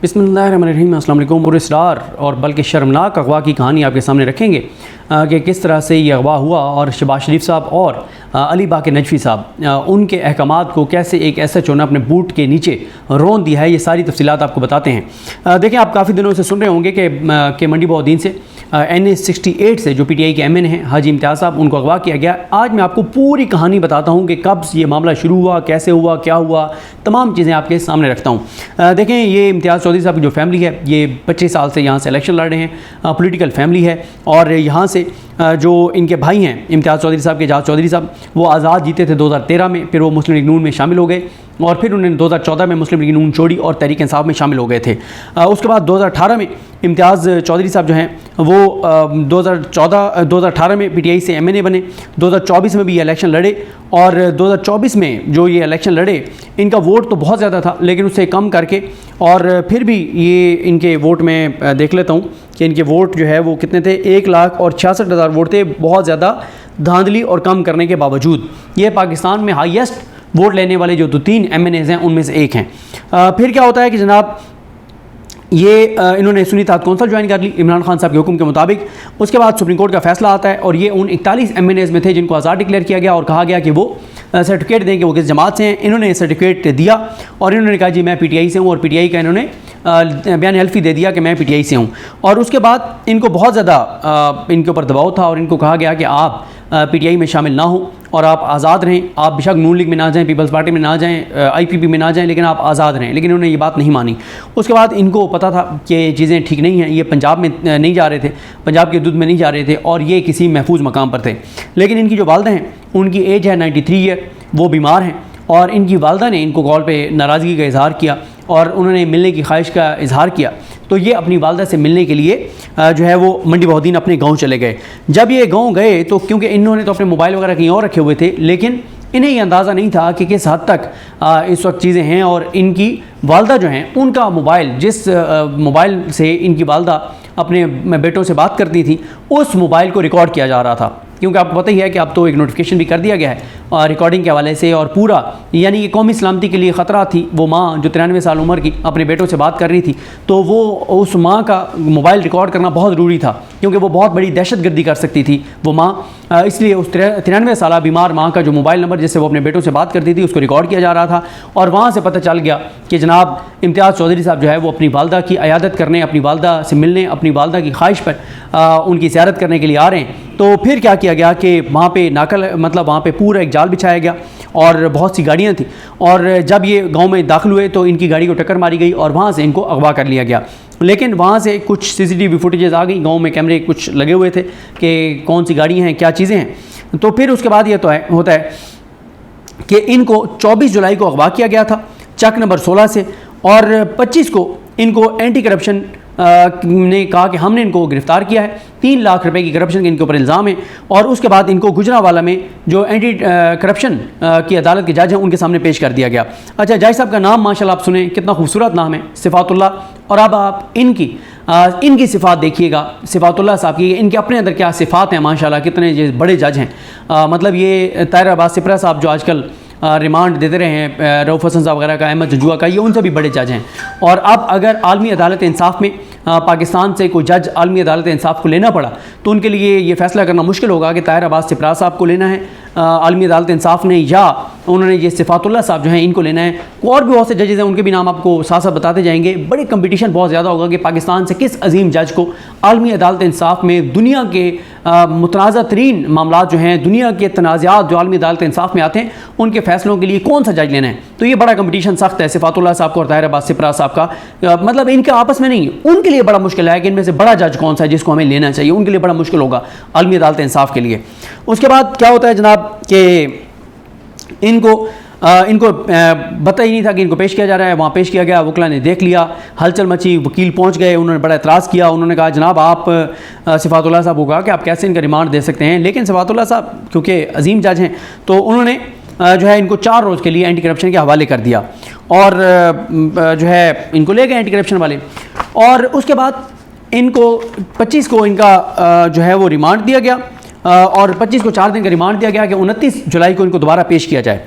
बिस्मिल्लाहिर्रहमानिर्रहीम। अस्सलाम वालेकुम। पुरस्कार और बल्कि शर्मनाक अगवा की कहानी आपके सामने रखेंगे कि किस तरह से ये अगवा हुआ और शहबाज शरीफ साहब और अली बाकर नजफ़ी साहब उनके अहकामात को कैसे एक SHO ने अपने बूट के नीचे रोन दिया है, ये सारी तफसीलात आपको बताते हैं। देखें, आप काफ़ी दिनों से सुन रहे होंगे कि मंडी बहाउद्दीन से NA 68 से जो PTI के MN हैं हाजी इम्तियाज़ साहब, उनको अगवा किया गया। आज मैं आपको पूरी कहानी बताता हूँ कि कब ये मामला शुरू हुआ, कैसे हुआ, क्या हुआ, तमाम चीज़ें आपके सामने रखता हूँ। देखें, ये इम्तियाज़ चौधरी साहब की जो फैमिली है, ये 25 साल से यहाँ से इलेक्शन लड़ रहे हैं, पॉलिटिकल फैमिली है। और यहाँ से जो इनके भाई हैं इम्तियाज़ चौधरी साहब के, एजाज चौधरी साहब, वो आज़ाद जीते थे 2013 में, फिर वो मुस्लिम लीग नून में शामिल हो गए और फिर उन्होंने 2014 में मुस्लिम लीग नून छोड़ी और तहरीक इंसाफ में शामिल हो गए थे। उसके बाद 2018 में इम्तियाज़ चौधरी साहब जो हैं वो 2018 में PTI से MNA बने। 2024 में भी ये इलेक्शन लड़े और 2024 में जो ये इलेक्शन लड़े, इनका वोट तो बहुत ज़्यादा था लेकिन उससे कम करके, और फिर भी ये इनके वोट में देख लेता हूँ कि इनके वोट जो है वो कितने थे, 1,66,000 वोट थे। बहुत ज़्यादा धांधली और कम करने के बावजूद ये पाकिस्तान में हाईएस्ट वोट लेने वाले जो 2-3 MNAs हैं उनमें से एक हैं। फिर क्या होता है कि जनाब ये इन्होंने सुन्नी इत्तेहाद कौंसिल ज्वाइन कर ली इमरान खान साहब के हुक्म के मुताबिक। उसके बाद सुप्रीम कोर्ट का फैसला आता है और ये उन 41 MNAs में थे जिनको आज़ाद डिक्लेयर किया गया और कहा गया कि वो सर्टिफिकेट दें कि वो किस जमात से हैं। इन्होंने सर्टिफिकेट दिया और इन्होंने कहा जी मैं PTI से हूँ, और PTI का इन्होंने बयान हल्फी दे दिया कि मैं PTI से हूँ। और उसके बाद इनको बहुत ज़्यादा इनके ऊपर दबाव था और इनको कहा गया कि आप PTI में शामिल ना हो और आप आज़ाद रहें। आप बेशक नून लीग में ना जाएं, पीपल्स पार्टी में ना जाएं, IPP में ना जाएं, लेकिन आप आज़ाद रहें। लेकिन उन्होंने ये बात नहीं मानी। उसके बाद इनको पता था कि चीज़ें ठीक नहीं हैं, ये पंजाब में नहीं जा रहे थे, पंजाब के दूध में नहीं जा रहे थे और ये किसी महफूज मकाम पर थे। लेकिन इनकी जो वालदा हैं उनकी एज है 93 ईयर, वो बीमार हैं और इनकी वालदा ने इनको कॉल पे नाराज़गी का इजहार किया और उन्होंने मिलने की ख्वाहिश का इजहार किया। तो ये अपनी वालदा से मिलने के लिए जो है वो मंडी बहाउद्दीन अपने गांव चले गए। जब ये गांव गए तो क्योंकि इन्होंने तो अपने मोबाइल वगैरह कहीं और रखे हुए थे, लेकिन इन्हें ये अंदाज़ा नहीं था कि किस हद तक इस वक्त चीज़ें हैं। और इनकी वालदा जो हैं उनका मोबाइल, जिस मोबाइल से इनकी वालदा अपने बेटों से बात करती थी, उस मोबाइल को रिकॉर्ड किया जा रहा था। क्योंकि आपको पता ही है कि अब तो एक नोटिफिकेशन भी कर दिया गया है रिकॉर्डिंग के हवाले से, और पूरा यानी कि कौमी सलामती के लिए ख़तरा थी। वो माँ जो 93 साल उम्र की अपने बेटों से बात कर रही थी, तो वो उस माँ का मोबाइल रिकॉर्ड करना बहुत ज़रूरी था क्योंकि वो बहुत बड़ी दहशतगर्दी कर सकती थी वो माँ। इसलिए उस 93 साल बीमार माँ का जो मोबाइल नंबर जिससे वो अपने बेटों से बात करती थी उसको रिकॉर्ड किया जा रहा था। और वहाँ से पता चल गया कि जनाब इम्तियाज़ चौधरी साहब जो है वो अपनी वालदा की अयादत करने, अपनी वालदा से मिलने, अपनी वालदा की ख्वाहिश पर उनकी ज़ियारत करने के लिए आ रहे हैं। तो फिर क्या किया गया कि वहाँ पे नाकल, मतलब वहाँ पे पूरा एक जाल बिछाया गया और बहुत सी गाड़ियाँ थी। और जब ये गांव में दाखिल हुए तो इनकी गाड़ी को टक्कर मारी गई और वहाँ से इनको अगवा कर लिया गया। लेकिन वहाँ से कुछ CCTV फुटेजेस आ गई, गांव में कैमरे कुछ लगे हुए थे कि कौन सी गाड़ियाँ हैं, क्या चीज़ें हैं। तो फिर उसके बाद ये तो होता है कि इनको 24 जुलाई को अगवा किया गया था चक नंबर 16 से, और 25 को इनको एंटी करप्शन ने कहा कि हमने इनको गिरफ्तार किया है। 3 लाख रुपए की करप्शन के इनके ऊपर इल्ज़ाम है। और उसके बाद इनको गुजरांवाला में जो एंटी करप्शन की अदालत के जज हैं उनके सामने पेश कर दिया गया। अच्छा, जज साहब का नाम माशाल्लाह आप सुने, कितना खूबसूरत नाम है, सिफातुल्लाह। और अब आप इनकी सिफ़ात देखिएगा, सिफातुल्लाह साहब की, इनके अपने अंदर क्या सिफ़ात हैं माशाल्लाह, कितने बड़े जज हैं। मतलब ये ताहिर अब्बास सिपरा साहब जो आजकल रिमांड देते रहे हैं, रऊफ़ हसन साहब वगैरह का, अहमद जजुआ का, ये उनसे भी बड़े जज हैं। और अब अगर आलमी अदालत इंसाफ में पाकिस्तान से कोई जज आलमी अदालत इंसाफ को लेना पड़ा तो उनके लिए ये फ़ैसला करना मुश्किल होगा कि ताहिर अब्बास सिपरा साहब को लेना है आलमी अदालत इंसाफ ने, या उन्होंने ये सिफातुल्लाह साहब जो हैं इनको लेना है। और भी बहुत से जजेज़ हैं, उनके भी नाम आपको साथ साथ बताते जाएंगे। बड़ी कंपटीशन बहुत ज़्यादा होगा कि पाकिस्तान से किस अजीम जज को आलमी अदालत इंसाफ में दुनिया के मुतनाज़ा तरीन मामला जो हैं, दुनिया के तनाज़ात जो आलमी अदालत इंसाफ में आते हैं, उनके फ़ैसलों के लिए कौन सा जज लेना है। तो ये बड़ा कंपटीशन सख्त है सिफातुल्लाह साहब को और ताहिर अब्बास सिपरा साहब का। मतलब इनके आपस में नहीं, उनके लिए बड़ा मुश्किल है कि इनमें से बड़ा जज कौन सा है जिसको हमें लेना चाहिए, उनके लिए बड़ा मुश्किल होगा आलमी अदालत इंसाफ के लिए। उसके बाद क्या होता है जनाब कि इनको पता ही नहीं था कि इनको पेश किया जा रहा है। वहाँ पेश किया गया, वकील ने देख लिया, हलचल मची, वकील पहुँच गए, उन्होंने बड़ा एतराज़ किया। उन्होंने कहा जनाब आप सिफातुल्लाह साहब को कहा कि आप कैसे इनका रिमांड दे सकते हैं। लेकिन सिफातुल्लाह साहब क्योंकि अजीम जज हैं तो उन्होंने जो है इनको 4 रोज़ के लिए एंटी करप्शन के हवाले कर दिया और जो है इनको ले गए एंटी करप्शन वाले। और उसके बाद इनको 25 को इनका जो है वो रिमांड दिया गया और 25 को 4 दिन का रिमांड दिया गया कि 29 जुलाई को इनको दोबारा पेश किया जाए।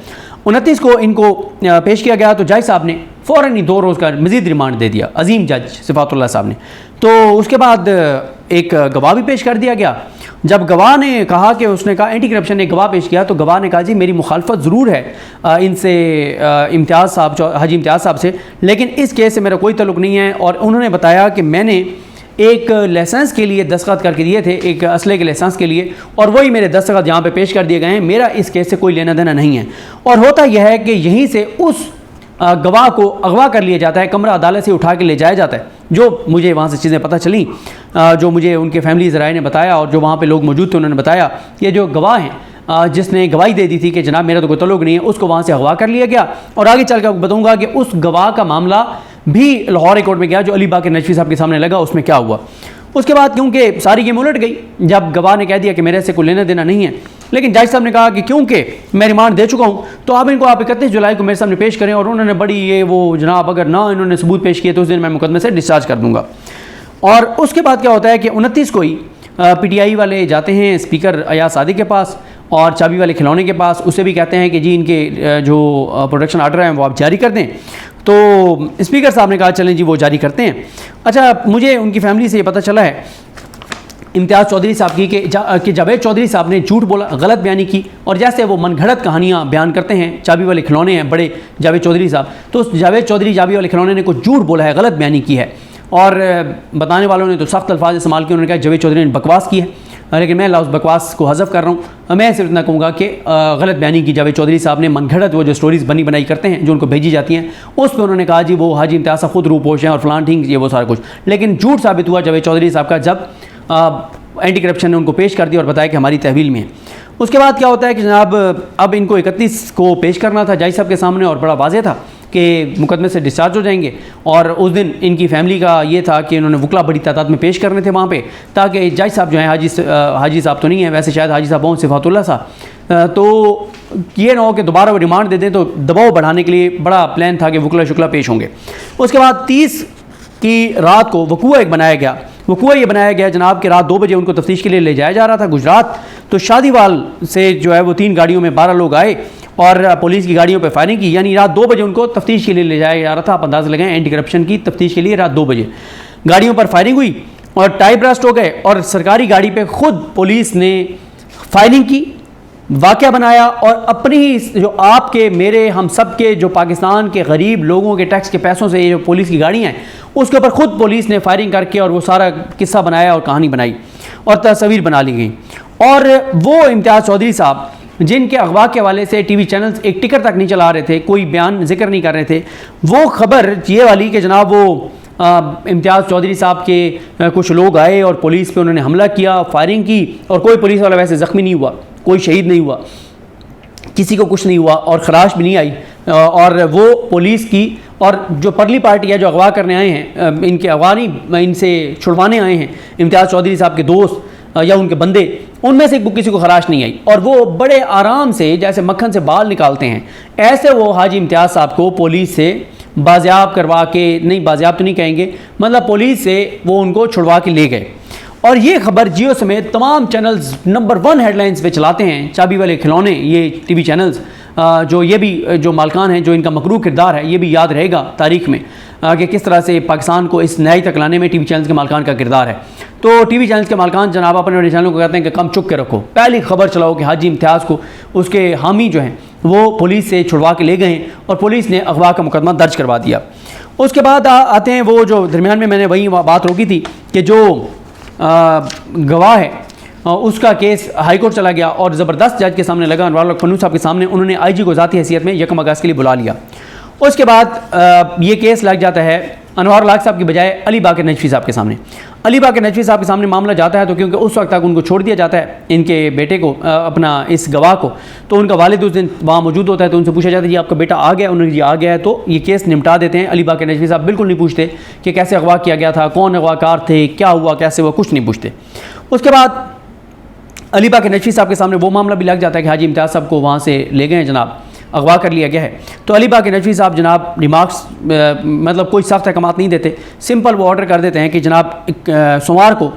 29 को इनको पेश किया गया तो जज साहब ने फ़ौरन ही 2 रोज़ का मज़ीद रिमांड दे दिया अजीम जज सिफातुल्लाह साहब ने। तो उसके बाद एक गवाह भी पेश कर दिया गया। जब गवाह ने कहा कि उसने कहा एंटी करप्शन ने गवाह पेश किया, तो गवाह ने कहा जी मेरी मुखालफत ज़रूर है इनसे, इम्तियाज़ साहब, हाजी इम्तियाज़ साहब से, लेकिन इस केस से मेरा कोई तल्लुक़ नहीं है। और उन्होंने बताया कि मैंने एक लाइसेंस के लिए दस्तखत करके दिए थे, एक असले के लाइसेंस के लिए, और वही मेरे दस्तखत यहाँ पे पेश कर दिए गए हैं, मेरा इस केस से कोई लेना देना नहीं है। और होता यह है कि यहीं से उस गवाह को अगवा कर लिया जाता है, कमरा अदालत से उठा के ले जाया जाता है। जो मुझे वहाँ से चीज़ें पता चली, जो मुझे उनके फैमिली ज़राए ने बताया और जो वहाँ पे लोग मौजूद थे उन्होंने बताया कि जो गवाह हैं जिसने गवाही दे दी थी कि जनाब मेरा तो कोई तल्लुक़ नहीं है, उसको वहाँ से अगवा कर लिया गया। और आगे चल कर बताऊँगा कि उस गवाह का मामला भी लाहौर कोर्ट में गया, जो अली बाकर नजफी साहब के सामने लगा, उसमें क्या हुआ। उसके बाद क्योंकि सारी गेम उलट गई, जब गवाह ने कह दिया कि मेरे से कोई लेना देना नहीं है, लेकिन जज साहब ने कहा कि क्योंकि मैं रिमांड दे चुका हूँ तो आप इनको 31 जुलाई को मेरे सामने पेश करें। और उन्होंने बड़ी ये वो जनाब अगर ना इन्होंने सबूत पेश किए तो उस दिन मैं मुकदमे से डिस्चार्ज कर दूँगा। और उसके बाद क्या होता है कि 29 को ही PTI वाले जाते हैं स्पीकर अयाज सादिक के पास और चाबी वाले खिलौने के पास, उससे भी कहते हैं कि जी इनके जो प्रोटेक्शन आर्डर हैं वो आप जारी कर दें। तो स्पीकर साहब ने कहा चलें जी वो जारी करते हैं। अच्छा, मुझे उनकी फैमिली से ये पता चला है इम्तियाज़ चौधरी साहब की कि जावेद चौधरी साहब ने झूठ बोला, गलत बयानी की, और जैसे वो मनगढ़ंत कहानियाँ बयान करते हैं, चाबी वाले खिलौने हैं बड़े जावेद चौधरी साहब, तो जावेद चौधरी चाबी वाले खिलौने ने कुछ झूठ बोला है, गलत बयानी की है। और बताने वालों ने तो सख्त अल्फाज इस्तेमाल किए, उन्होंने कहा जावेद चौधरी ने बकवास की है, लेकिन मैं लफ्ज़ बकवास को हज़फ कर रहा हूँ। मैं सिर्फ इतना कहूँगा कि गलत बयानी की जावेद चौधरी साहब ने, मनगढ़ंत वो जो स्टोरीज़ बनी बनाई करते हैं जो उनको भेजी जाती हैं, उस पर उन्होंने कहा जी वो हाजी इम्तियाज़ साहब खुद रूपोश हैं और फलान ठीक ये वो सारा कुछ। लेकिन झूठ साबित हुआ जावेद चौधरी साहब का जब एंटी करप्शन ने उनको पेश कर दिया और बताया कि हमारी तहवील में है। उसके बाद क्या होता है कि जनाब अब इनको 31 को पेश करना था जज साहब के सामने, और बड़ा वाज़ेह था कि मुकदमे से डिस्चार्ज हो जाएंगे। और उस दिन इनकी फैमिली का ये था कि उन्होंने वकला बड़ी तादाद में पेश करने थे वहाँ पे, ताकि जज साहब जो हैं हाजी साहब तो नहीं है, वैसे शायद हाजी साहब हों सिफातुल्लाह साहब, तो ये ना हो कि दोबारा वो रिमांड दे दें, तो दबाव बढ़ाने के लिए बड़ा प्लान था कि वकला शुक्ला पेश होंगे। उसके बाद 30 की रात को वकूआ एक बनाया गया। वकूआ ये बनाया गया जनाब कि रात 2 बजे उनको तफ्तीश के लिए ले जाया जा रहा था गुजरात। तो शादीवाल से जो है वो 3 गाड़ियों में 12 लोग आए और पुलिस की गाड़ियों पे फायरिंग की, यानी रात 2 बजे उनको तफ्तीश के लिए ले जाया जा रहा था। आप अंदाज़ा लगाएं, एंटी करप्शन की तफ्तीश के लिए रात 2 बजे गाड़ियों पर फायरिंग हुई और टाई ब्रास्ट हो गए, और सरकारी गाड़ी पे खुद पुलिस ने फायरिंग की, वाक़या बनाया, और अपनी ही जो आपके मेरे हम सब के जो पाकिस्तान के गरीब लोगों के टैक्स के पैसों से ये जो पुलिस की गाड़ियाँ हैं उसके ऊपर खुद पुलिस ने फायरिंग करके और वो सारा किस्सा बनाया और कहानी बनाई और तस्वीर बना ली गई। और वो इम्तियाज़ चौधरी साहब जिनके अगवा के हवाले से टीवी चैनल्स एक टिकर तक नहीं चला रहे थे, कोई बयान जिक्र नहीं कर रहे थे, वो खबर ये वाली कि जनाब वो इम्तियाज़ चौधरी साहब के कुछ लोग आए और पुलिस पे उन्होंने हमला किया, फायरिंग की, और कोई पुलिस वाला वैसे ज़ख्मी नहीं हुआ, कोई शहीद नहीं हुआ, किसी को कुछ नहीं हुआ और खराश भी नहीं आई। और वो पुलिस की और जो परली पार्टी है जो अगवा करने आए हैं, इनके अगवा नहीं, इनसे छुड़वाने आए हैं इम्तियाज़ चौधरी साहब के दोस्त या उनके बंदे, उनमें से किसी को खराश नहीं आई। और वो बड़े आराम से जैसे मक्खन से बाल निकालते हैं, ऐसे वो हाजी इम्तियाज़ साहब को पुलिस से बाजियाब करवा के, नहीं बाजियाब तो नहीं कहेंगे, मतलब पुलिस से वो उनको छुड़वा के ले गए। और ये खबर जियो समेत तमाम चैनल्स नंबर 1 हेडलाइंस पे चलाते हैं, चाबी वाले खिलौने ये टीवी चैनल्स, जो ये भी जो मालकान हैं, जो इनका मकरू किरदार है, ये भी याद रहेगा तारीख में कि किस तरह से पाकिस्तान को इस न्याय तक लाने में टीवी चैनल्स के मालकान का किरदार है। तो टीवी चैनल्स के मालकान जनाब अपने बड़े चैनलों को कहते हैं कि कम चुप के रखो, पहली खबर चलाओ कि हाजी इम्तियाज़ को उसके हामी जो हैं वो पुलिस से छुड़वा के ले गए और पुलिस ने अगवा का मुकदमा दर्ज करवा दिया। उसके बाद आते हैं वो जो दरमियान में मैंने वही बात रोकी थी कि जो गवाह है उसका केस हाई कोर्ट चला गया और ज़बरदस्त जज के सामने लगा, अनवार पन्नू साहब के सामने। उन्होंने IG को ज़ाती हैसियत में 1 अगस्त के लिए बुला लिया। उसके बाद ये केस लग जाता है अनवार साहब की बजाय अली बाकर नजफी साहब के सामने। अली बाकर नजफी साहब के सामने मामला जाता है तो क्योंकि उस वक्त तक उनको छोड़ दिया जाता है, इनके बेटे को, अपना इस गवाह को, तो उनका वालिद उस दिन वहाँ मौजूद होता है। तो उनसे पूछा जाता है जी आपका बेटा आ गया? उन्होंने जी आ गया है, तो ये केस निपटा देते हैं। अली बाकर नजफी साहब बिल्कुल नहीं पूछते कि कैसे अगवा किया गया था, कौन अगवाकार थे, क्या हुआ, कैसे हुआ, कुछ नहीं पूछते। उसके बाद अली बाकर नजफी साहब के सामने वो मामला भी लग जाता है कि हाजी इम्तियाज़ साहब को वहाँ से ले गए जनाब, अगवा कर लिया गया है। तो अली बाकर नजफी साहब जनाब रिमार्क्स मतलब कोई सख्त अहकामात नहीं देते, सिंपल वो ऑर्डर कर देते हैं कि जनाब सोमवार को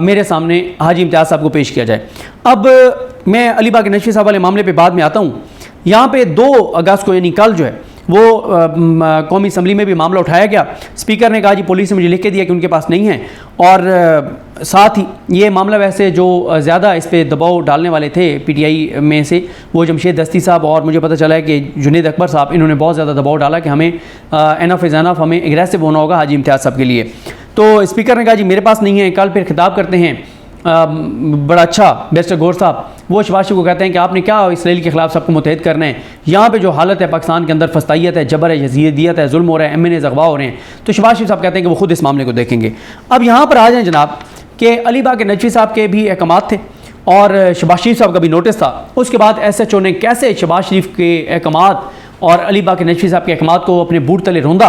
मेरे सामने हाजी इम्तियाज़ साहब को पेश किया जाए। अब मैं अली बाकर नजफी साहब वाले मामले पे बाद में आता हूँ। यहाँ पे 2 अगस्त को यानी कल जो है वो कौमी असम्बली में भी मामला उठाया गया। स्पीकर ने कहा जी पुलिस ने मुझे लिख के दिया कि उनके पास नहीं है, और साथ ही ये मामला वैसे जो ज़्यादा इस पर दबाव डालने वाले थे पीटीआई में से वो जमशेद दस्ती साहब, और मुझे पता चला है कि जुनेद अकबर साहब, इन्होंने बहुत ज़्यादा दबाव डाला कि हमें एनफ इज़ एनफ, हमें एग्रेसिव होना होगा हाजी इम्तियाज़ साहब के लिए। तो स्पीकर ने कहा जी मेरे पास नहीं है। कल फिर खिताब करते हैं बड़ा अच्छा बैरिस्टर गौर साहब, वो शहबाज शरीफ को कहते हैं कि आपने क्या इसराइल के खिलाफ सबको मुतहद करना है, यहाँ पे जो हालत है पाकिस्तान के अंदर, फस्तायत है, जबर है, यजीदियत है, जुल्म हो रहा है, MNAs अगवा हो रहे हैं। तो शहबाज शरीफ साहब कहते हैं कि वो खुद इस मामले को देखेंगे। अब यहाँ पर आ जाएँ जनाब कि अली बाग के नजवी साहब के भी अहकामात थे और शहबाज शरीफ साहब का भी नोटिस था। उसके बाद SHO ने कैसे शहबाज शरीफ के अहकामात और अली बाग के नजवी साहब के अहकामात को अपने बूट तले रोंदा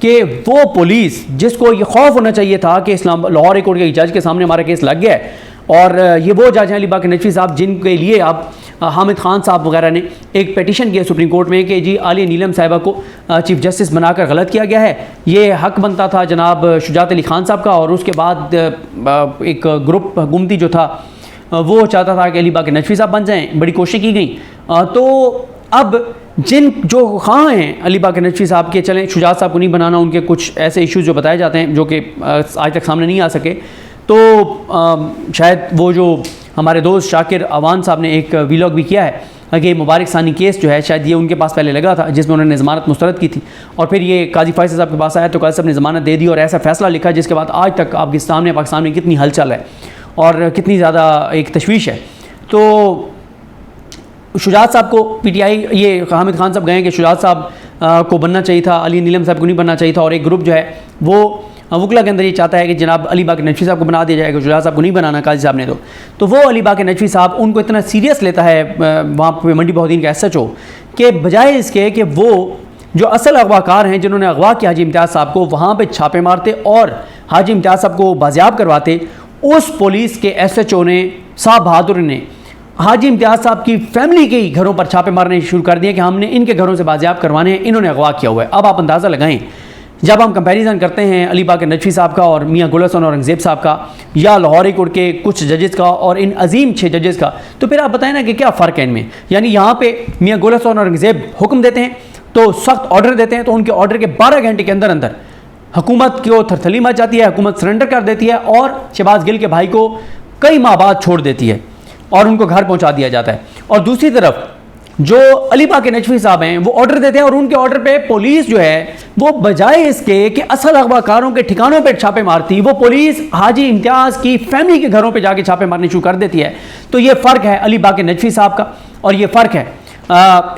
कि वो पुलिस जिसको ये खौफ होना चाहिए था कि इस्लाम लाहौर हाई कोर्ट के जज के सामने हमारा केस लग गया है, और ये वो जज हैं अली बाग के नजवी साहब जिनके लिए अब हामिद खान साहब वगैरह ने एक पिटीशन किया सुप्रीम कोर्ट में कि जी आलिया नीलम साहिबा को चीफ जस्टिस बनाकर गलत किया गया है। ये हक बनता था जनाब शुजात अली खान साहब का, और उसके बाद एक ग्रुप हुकूमती जो था वो चाहता था कि अली बाग के नजवी साहब बन जाएँ, बड़ी कोशिश की गई। तो अब जिन जो खां हैं अली बाग के नजवी साहब के, चलें शुजात साहब को नहीं बनाना, उनके कुछ ऐसे इश्यूज जो बताए जाते हैं जो कि आज तक सामने नहीं आ सके, तो शायद वो जो हमारे दोस्त शाकिर अवान साहब ने एक व्लॉग भी किया है कि मुबारक सानी केस जो है शायद ये उनके पास पहले लगा था जिसमें उन्होंने ज़मानत मुस्तरद की थी, और फिर ये काजी फैसल साहब के पास आया तो काजी साहब ने ज़मानत दे दी और ऐसा फ़ैसला लिखा जिसके बाद आज तक आपके सामने पाकिस्तान में कितनी हलचल है और कितनी ज़्यादा एक तशवीश है। तो शुजात साहब को पीटीआई ये हामिद खान साहब गए कि शुजात साहब को बनना चाहिए था, अली नीलम साहब को नहीं बनना चाहिए था, और एक ग्रुप जो है वो वकला के अंदर ये चाहता है कि जनाब अली बाग के नजवी साहब को बना दिया जाएगा, शुजात साहब को नहीं बनाना काजी साहब ने। तो वो अली बाग के नजवी साहब उनको इतना सीरियस लेता है वहाँ पर मंडी बहुद्दीन का SHO कि बजाय इसके कि वो जो असल अगवाकार हैं जिन्होंने अगवा किया हाजी इम्तियाज़ साहब को, वहाँ पर छापे मारते और हाजी इम्तियाज़ साहब को बाजियाब करवाते, उस पुलिस के SHO ने साहब बहादुर ने हाजी इम्तियाज़ साहब की फैमिली के ही घरों पर छापे मारने शुरू कर दिए कि हमने इनके घरों से बाजियाब करवाने हैं, इन्होंने अगवा किया हुआ है। अब आप अंदाज़ा लगाएं, जब हम कंपैरिजन करते हैं अली बाग के नजवी साहब का और मियाँ गुल हसन औरंगज़ेब साहब का, या लाहौर हाई कोर्ट के कुछ जजेस का और इन अजीम 6 जजेस का, तो फिर आप बताएं ना कि क्या फ़र्क है इनमें। यानी यहाँ पे मियाँ गुल हसन औरंगज़ेब हुक्म देते हैं तो सख्त ऑर्डर देते हैं, तो उनके ऑर्डर के 12 घंटे के अंदर अंदर हुकूमत की थरथली मच जाती है, हुकूमत सरेंडर कर देती है और शहबाज गिल के भाई को कई माह बाद छोड़ देती है और उनको घर पहुंचा दिया जाता है। और दूसरी तरफ जो अली बाग के नजवी साहब हैं वो ऑर्डर देते हैं और उनके ऑर्डर पे पुलिस जो है वो बजाय इसके कि असल अगवाकारों के ठिकानों पे छापे मारती, वो पुलिस हाजी इम्तियाज़ की फैमिली के घरों पे जाके छापे मारने शुरू कर देती है। तो ये फ़र्क है अली बाग के नजवी साहब का, और ये फ़र्क है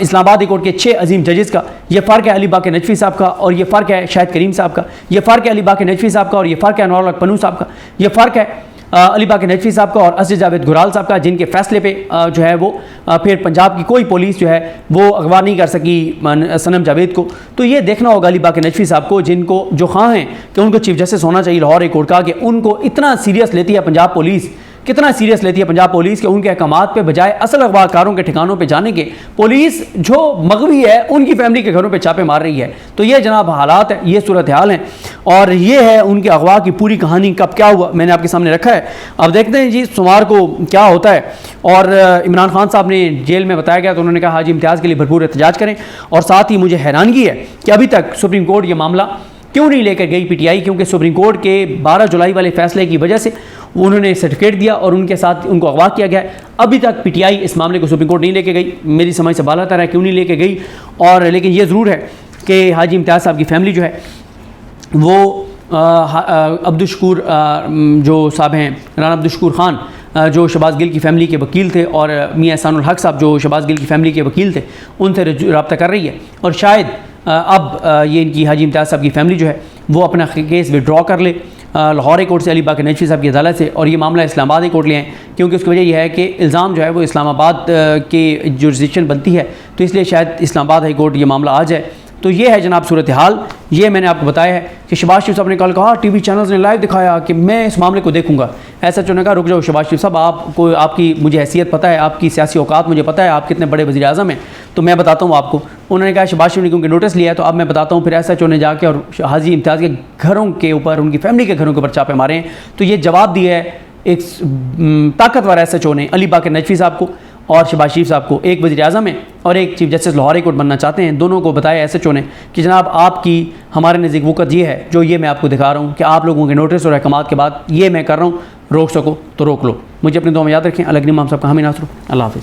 इस्लामाबाद हाई कोर्ट के 6 अजीम जजेस का, ये फ़र्क है अली बाग के नजवी साहब का, और ये फ़र्क है शाहिद करीम साहब का, ये फ़र्क है अली बाग के नजवी साहब का, और ये फ़र्क है अनवर अल पन्नू साहब का, ये फ़र्क है अली बाग के नजवी साहब का और असद जावेद गुराल साहब का, जिनके फैसले पे जो है वो फिर पंजाब की कोई पुलिस जो है वो अगवा नहीं कर सकी सनम जावेद को। तो ये देखना होगा अली बाग के नजवी साहब को, जिनको जो खां हैं कि उनको चीफ जस्टिस होना चाहिए लाहौर हाई कोर्ट का, कि उनको इतना सीरियस लेती है पंजाब पुलिस, कितना सीरियस लेती है पंजाब पुलिस के उनके अहकामात पे बजाय असल अगवाकारों के ठिकानों पे जाने के, पुलिस जो मगवी है उनकी फैमिली के घरों पे छापे मार रही है। तो ये जनाब हालात है, ये सूरत हाल है, और ये है उनके अगवा की पूरी कहानी। कब क्या हुआ मैंने आपके सामने रखा है, अब देखते हैं जी सोमवार को क्या होता है। और इमरान खान साहब ने जेल में बताया गया तो उन्होंने कहा हाजी इम्तियाज़ के लिए भरपूर एहतजाज करें। और साथ ही मुझे हैरानगी है कि अभी तक सुप्रीम कोर्ट ये मामला क्यों नहीं लेकर गई पीटीआई, क्योंकि सुप्रीम कोर्ट के 12 जुलाई वाले फैसले की वजह से उन्होंने सर्टिफिकेट दिया और उनके साथ उनको अगवा किया गया है। अभी तक पीटीआई इस मामले को सुप्रीम कोर्ट नहीं लेके गई, मेरी समझ से बाला तरह क्यों नहीं लेके गई। और लेकिन ये ज़रूर है कि हाजी इम्तियाज़ साहब की फैमिली जो है वो अब्दुल शकूर जो साहब हैं, राना अब्दुल शकूर खान जो शहबाज गिल की फ़ैमिली के वकील थे, और मियाँ एहसानुल हक साहब जो शहबाज गिल की फ़ैमिली के वकील थे, उनसे रब्ता कर रही है। और शायद अब ये इनकी हाजी इम्तियाज़ साहब की फ़ैमिली जो है वो अपना केस विड्रॉ कर ले लाहौर हाई कोर्ट से, अली बाग के नजवी साहब की अदालत से, और ये मामला इस्लामाबाद हाई कोर्ट ले आएँ, क्योंकि उसकी वजह यह है कि इल्ज़ाम जो है वो इस्लामाबाद के जुरिस्डिक्शन बनती है, तो इसलिए शायद इस्लामाबाद हाई कोर्ट ये मामला आ जाए। तो ये है जनाब सूरत हाल, ये मैंने आपको बताया है कि शहबाज शरीफ साहब ने कल कहा, टीवी चैनल्स ने लाइव दिखाया कि मैं इस मामले को देखूंगा। ऐसा चुने का रुक जाओ शहबाज शरीफ साहब, आपको आपकी मुझे हैसियत पता है, आपकी सियासी औकात मुझे पता है, आप कितने बड़े वज़ीर आज़म हैं, तो मैं बताता हूँ आपको। उन्होंने कहा शहबाज शरीफ ने क्योंकि नोटिस लिया है तो अब मैं बताता हूँ। फिर ऐसा चुने जाके और हाजी इम्तियाज़ के घरों के ऊपर, उनकी फैमिली के घरों के ऊपर छापे मारे हैं। तो ये जवाब दिया है एक ताकतवर SHO ने अली बाग के नजवी साहब को, और शहबाज शरीफ साहब को, एक वज़ीर आज़म है और एक chief justice Lahore high court बनना चाहते हैं, दोनों को बताया SHO ने कि जनाब आपकी हमारे नज़दीक वक़्त ये है जो ये मैं आपको दिखा रहा हूँ कि आप लोगों के नोटिस और अहकामात के बाद ये मैं कर रहा हूँ, रोक सको तो रोक लो। मुझे अपनी दुआ में याद रखें। अलग इमाम साहब का हामी नासर। अल्लाह हाफ़िज़।